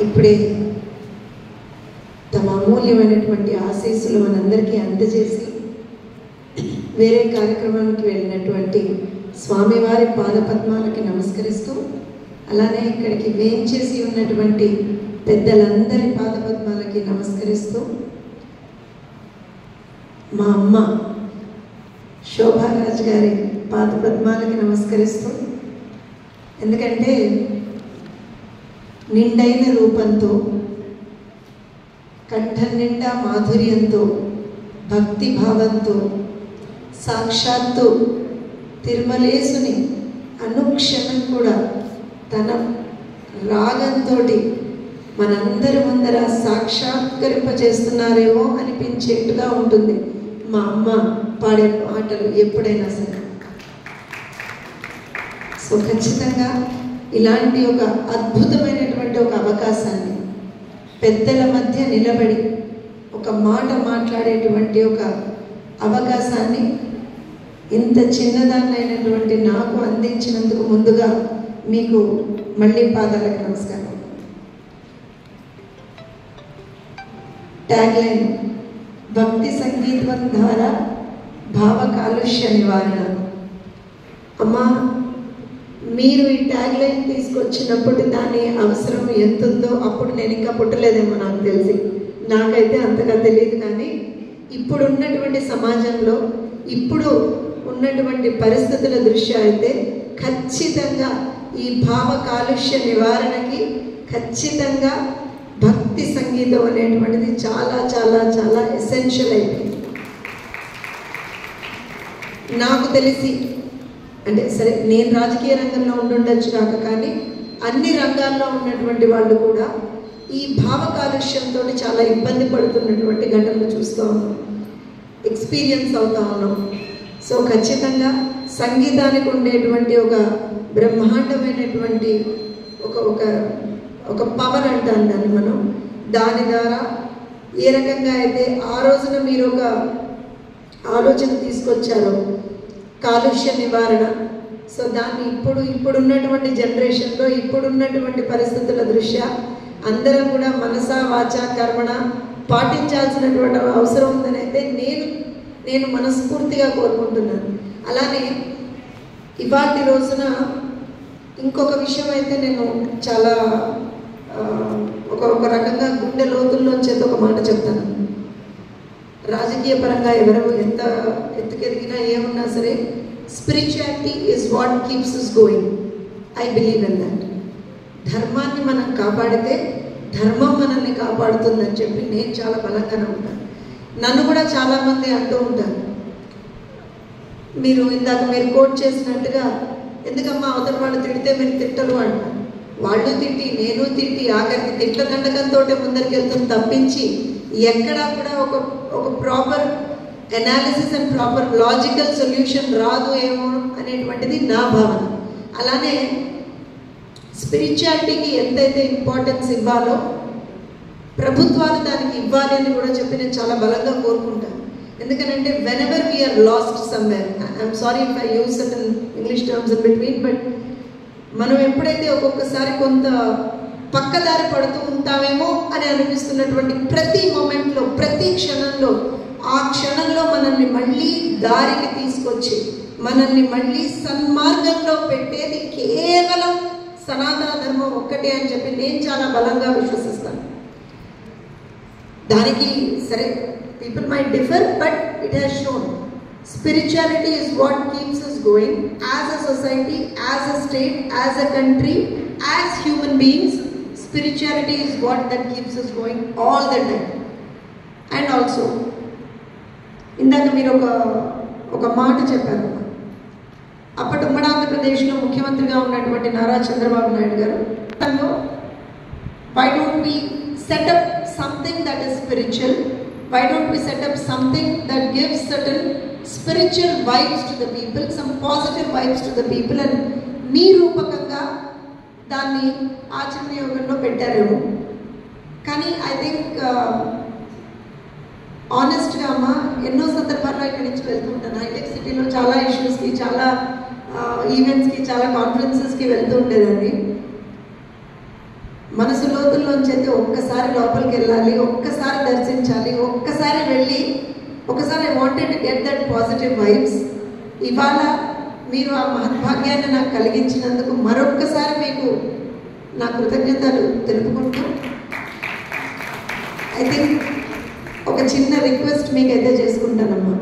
ఇప్పుడే తమ అమూల్యమైనటువంటి ఆశీస్సులు మనందరికీ అందజేసి వేరే కార్యక్రమానికి వెళ్ళినటువంటి స్వామివారి పాదపద్మాలకి నమస్కరిస్తూ, అలానే ఇక్కడికి వేంచేసి ఉన్నటువంటి పెద్దలందరి పాదపద్మాలకి నమస్కరిస్తూ, మా అమ్మ శోభారాజ్ గారి పాదపద్మాలకి నమస్కరిస్తూ, ఎందుకంటే నిండైన రూపంతో, కంఠం నిండా మాధుర్యంతో, భక్తి భావంతో సాక్షాత్తు తిరుమలేసుని అనుక్షణం కూడా తన రాగంతో మనందరి ముందర సాక్షాత్కరింపచేస్తున్నారేమో అనిపించేట్టుగా ఉంటుంది మా అమ్మ పాడే పాటలు ఎప్పుడైనా సరే. సో ఖచ్చితంగా ఇలాంటి ఒక అద్భుతమైనటువంటి ఒక అవకాశాన్ని, పెద్దల మధ్య నిలబడి ఒక మాట మాట్లాడేటువంటి ఒక అవకాశాన్ని ఇంత చిన్నదాన్నైనటువంటి నాకు అందించినందుకు ముందుగా మీకు మళ్ళీ పాదాలకు నమస్కారం. ట్యాగ్లైన్ భక్తి సంగీతం ద్వారా భావ కాలుష్య నివారణ. అమ్మా, మీరు ఈ ట్యాగ్లైన్ తీసుకొచ్చినప్పుడు దాని అవసరం ఎంత ఉందో అప్పుడు నేను ఇంకా పుట్టలేదేమో నాకు తెలిసి, నాకైతే అంతగా తెలియదు. కానీ ఇప్పుడు ఉన్నటువంటి సమాజంలో, ఇప్పుడు ఉన్నటువంటి పరిస్థితుల దృష్ట్యా అయితే ఖచ్చితంగా ఈ భావ కాలుష్య నివారణకి ఖచ్చితంగా భక్తి సంగీతం అనేటువంటిది చాలా చాలా చాలా ఎసెన్షియల్ అయిపోయింది. నాకు తెలిసి, అంటే సరే నేను రాజకీయ రంగంలో ఉండుండొచ్చు కాక, కానీ అన్ని రంగాల్లో ఉన్నటువంటి వాళ్ళు కూడా ఈ భావ కాలుష్యంతో చాలా ఇబ్బంది పడుతున్నటువంటి ఘటనలు చూస్తూ ఉన్నాం, ఎక్స్పీరియన్స్ అవుతా ఉన్నాం. సో ఖచ్చితంగా సంగీతానికి ఉండేటువంటి ఒక బ్రహ్మాండమైనటువంటి ఒక ఒక ఒక పవర్ అంటాం దాన్ని మనం. దాని ద్వారా ఏ రకంగా అయితే ఆ రోజున మీరు ఒక ఆలోచన తీసుకొచ్చారో కాలుష్య నివారణ, సో దాన్ని ఇప్పుడున్నటువంటి జనరేషన్లో, ఇప్పుడున్నటువంటి పరిస్థితుల దృష్ట్యా అందరం కూడా మనసా వాచా కర్మణ పాటించాల్సినటువంటి అవసరం ఉందని అయితే నేను మనస్ఫూర్తిగా కోరుకుంటున్నాను. అలానే ఇవాటి రోజున ఇంకొక విషయం అయితే నేను చాలా ఒక రకంగా గుండె లోతుల్లోంచి ఒక మాట చెప్తాను. రాజకీయ పరంగా ఎవరు ఎంత ఎత్తుకెదిగినా ఏమున్నా సరే, spirituality is what keeps us going. I believe in that. ధర్మాన్ని మనం కాపాడితే ధర్మం మనల్ని కాపాడుతుందని చెప్పి నేను చాలా బలంగా నమ్ముతాను. నన్ను కూడా చాలామంది అంటూ ఉంటారు, ఇందాక మీరు కోట్ చేసినట్టుగా, ఎందుకమ్మా అవతల వాళ్ళు తిడితే మీరు తిట్టరు అంటారు. వాళ్ళు తిట్టి, నేను తిట్టి, ఆఖరికి తిట్ల దండకంతో ముందరికి వెళ్తుంది తప్పించి ఎక్కడా కూడా ఒక proper analysis and proper logical solution రాదు ఏమో అనేటువంటిది నా భావన. అలానే స్పిరిచువాలిటీకి ఎంతైతే ఇంపార్టెన్స్ ఇవ్వాలో ప్రభుత్వాలు దానికి ఇవ్వాలి అని కూడా చెప్పి నేను చాలా బలంగా కోరుకుంటాను. ఎందుకంటే whenever we are lost somewhere, I'm sorry if I use certain English terms in between, but మనం ఎప్పుడైతే ఒక్కొక్కసారి కొంత పక్కదారి పడుతూ ఉంటామేమో అని అనిపిస్తున్నటువంటి ప్రతి మూమెంట్లో, ప్రతి క్షణంలో, ఆ క్షణంలో మనల్ని మళ్ళీ దారికి తీసుకొచ్చి మనల్ని మళ్ళీ సన్మార్గంలో పెట్టేది కేవలం సనాతన ధర్మం ఒక్కటే అని చెప్పి నేను చాలా బలంగా విశ్వసిస్తాను. దానికి సరే people might differ, but it has shown spirituality is what keeps us going as a society, as a state, as a country, as human beings. Spirituality is what that keeps us going all the time. And also ఇందాక మీరు ఒక మాట చెప్పారు. అప్పటి ఉమ్మడి ఆంధ్రప్రదేశ్లో ముఖ్యమంత్రిగా ఉన్నటువంటి నారా చంద్రబాబు నాయుడు గారు, why don't we set up something that is spiritual? Why don't we set up something that gives certain spiritual vibes to the people, some positive vibes to the people, and మీ రూపకంగా దాన్ని ఆచరణ యోగంలో పెట్టారేమో. కానీ ఐ థింక్ ఆనెస్ట్గా అమ్మ, ఎన్నో సందర్భాల్లో ఇక్కడి నుంచి వెళ్తూ ఉంటాను. హైటెక్ సిటీలో చాలా ఇష్యూస్కి, చాలా ఈవెంట్స్కి, చాలా కాన్ఫరెన్సెస్కి వెళ్తూ ఉండేదాన్ని. మనసు లోతుల్లోంచి అయితే ఒక్కసారి లోపలికి వెళ్ళాలి, ఒక్కసారి దర్శించాలి, ఒక్కసారి వెళ్ళి ఒకసారి I wanted to get that positive vibes. ఇవాళ మీరు ఆ మహద్భాగ్యాన్ని నాకు కలిగించినందుకు మరొక్కసారి మీకు నా కృతజ్ఞతలు తెలుపుకుంటూ ఐ థింక్ ఒక చిన్న రిక్వెస్ట్ మీకైతే చేసుకుంటానమ్మా.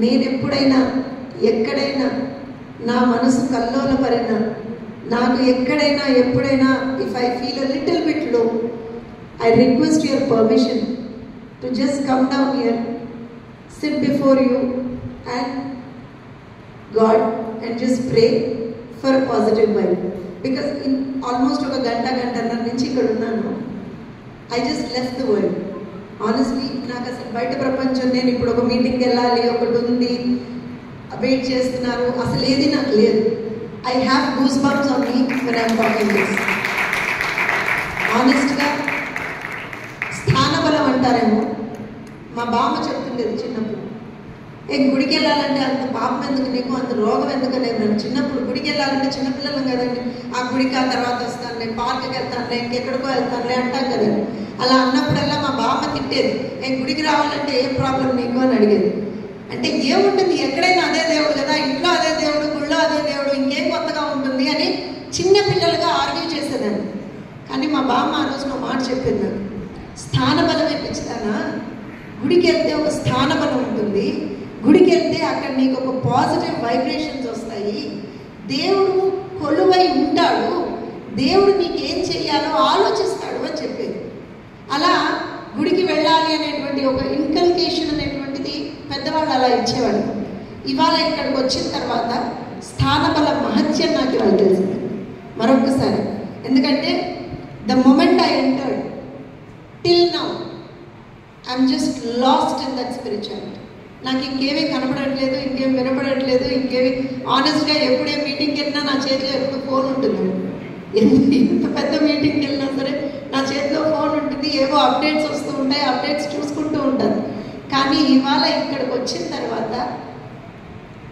నేను ఎప్పుడైనా ఎక్కడైనా నా మనసు కల్లోలపరినా, నాకు ఎక్కడైనా ఎప్పుడైనా if I feel a little bit low, I request your permission to just come down here, sit before you and God and just pray for a positive vibe. Because in almost ఒక గంటన్నర నుంచి ఇక్కడ ఉన్నాను. I just left the world. Honestly, నాకు అసలు బయట ప్రపంచం, నేను ఇప్పుడు ఒక మీటింగ్కి వెళ్ళాలి, ఒకటి ఉంది, వెయిట్ చేస్తున్నారు, అసలు ఏది నాకు లేదు. I have goosebumps on me when I'm talking this. Honestగా స్థానబలం అంటారేమో, మా బామ్మ చెప్తుండేది చిన్నప్పుడు, గుడికి వెళ్ళాలంటే అంత పాపం ఎందుకు నీకు, అంత రోగం ఎందుకు లేదు. నేను చిన్నప్పుడు గుడికి వెళ్ళాలంటే చిన్నపిల్లలం కదండి, ఆ గుడికి ఆ తర్వాత వస్తానులే, పార్క్కి వెళ్తానులే, ఇంకెక్కడికో వెళ్తానులే అంటాం కదండి. అలా అన్నప్పుడల్లా మా బామ్మ తిట్టేది, గుడికి రావాలంటే ఏం ప్రాబ్లం నీకు అని అడిగేది. అంటే ఏముంటుంది, ఎక్కడైనా అదే దేవుడు కదా, ఇంట్లో అదే దేవుడు, గుళ్ళో అదే దేవుడు, ఇంకేం కొత్తగా ఉంటుంది అని చిన్న పిల్లలుగా ఆర్గ్యూ చేసేదాన్ని. కానీ మా బామ్మ ఆ రోజు నా మాట చెప్పింది నాకు, స్థానబలం ఇప్పించుతానా, గుడికి వెళ్తే ఒక స్థానబలం ఉంటుంది, గుడికి వెళ్తే అక్కడ నీకు ఒక పాజిటివ్ వైబ్రేషన్స్ వస్తాయి, దేవుడు కొలువై ఉంటాడు, దేవుడు నీకేం చెయ్యాలో ఆలోచిస్తాడు అని చెప్పేది. అలా గుడికి వెళ్ళాలి అనేటువంటి ఒక ఇన్కల్కేషన్ అనేటువంటిది పెద్దవాళ్ళు అలా ఇచ్చేవాళ్ళు. ఇవాళ ఇక్కడికి వచ్చిన తర్వాత స్థానబల మహత్యం నాకు ఇవాళ తెలిసింది మరొకసారి. ఎందుకంటే the moment I entered till now I'm just last in that spirituality. నాకు ఇంకేమీ కనపడట్లేదు, ఇంకేం వినపడట్లేదు, ఇంకేమి ఆనెస్ట్గా ఎప్పుడే మీటింగ్కి వెళ్ళినా నా చేతిలో ఎప్పుడు ఫోన్ ఉంటుంది. ఎంత పెద్ద మీటింగ్కి వెళ్ళినా సరే నా చేతిలో ఫోన్ ఉంటుంది, ఏవో అప్డేట్స్ వస్తూ ఉంటాయి, అప్డేట్స్ చూసుకుంటూ ఉంటాను. కానీ ఇవాళ ఇక్కడికి వచ్చిన తర్వాత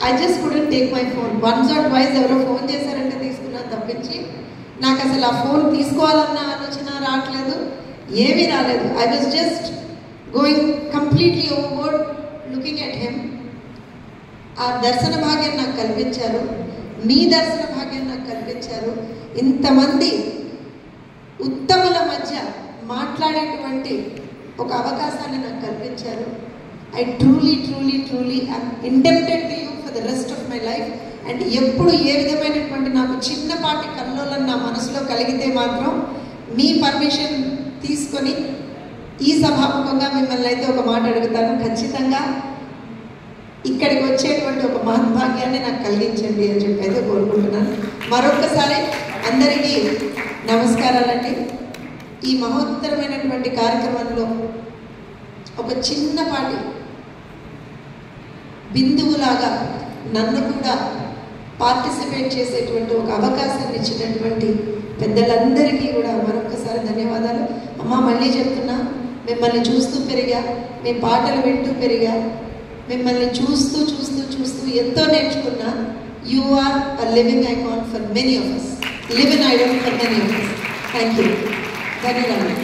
I just couldn't take my phone. Once or twice ఎవరో ఫోన్ చేశారంటే తీసుకున్నాను తప్పించి నాకు అసలు ఆ ఫోన్ తీసుకోవాలన్న ఆలోచన రావట్లేదు, ఏమీ రాలేదు. I was just going completely overboard looking at him. ఆ దర్శన భాగ్యం నాకు కల్పించారు, మీ దర్శన భాగ్యం నాకు కల్పించారు, ఇంతమంది ఉత్తముల మధ్య మాట్లాడేటువంటి ఒక అవకాశాన్ని నాకు కల్పించారు. I truly truly truly I'm indebted to you for the rest of my life. And ఎప్పుడు ఏ విధమైనటువంటి నాకు చిన్నపాటి కల్లోలం నా మనసులో కలిగితే మాత్రం మీ పర్మిషన్ తీసుకొని ఈ సభాముఖంగా మిమ్మల్ని అయితే ఒక మాట అడుగుతాను, ఖచ్చితంగా ఇక్కడికి వచ్చేటువంటి ఒక మహద్భాగ్యాన్ని నాకు కలిగించండి అని చెప్పి అయితే కోరుకుంటున్నాను. మరొక్కసారి అందరికీ నమస్కారాలండి. ఈ మహోత్తరమైనటువంటి కార్యక్రమంలో ఒక చిన్నపాటి బిందువులాగా నన్ను కూడా పార్టిసిపేట్ చేసేటువంటి ఒక అవకాశాన్ని ఇచ్చినటువంటి పెద్దలందరికీ కూడా మరొకసారి ధన్యవాదాలు. అమ్మ మళ్ళీ చెప్తున్నా, మిమ్మల్ని చూస్తూ పెరిగా, మీ పాటలు వింటూ పెరిగా, మిమ్మల్ని చూస్తూ చూస్తూ చూస్తూ ఎంతో నేర్చుకున్నా. You are a living icon for many of us, living idol for many of us. Thank you, ధన్యవాదాలు.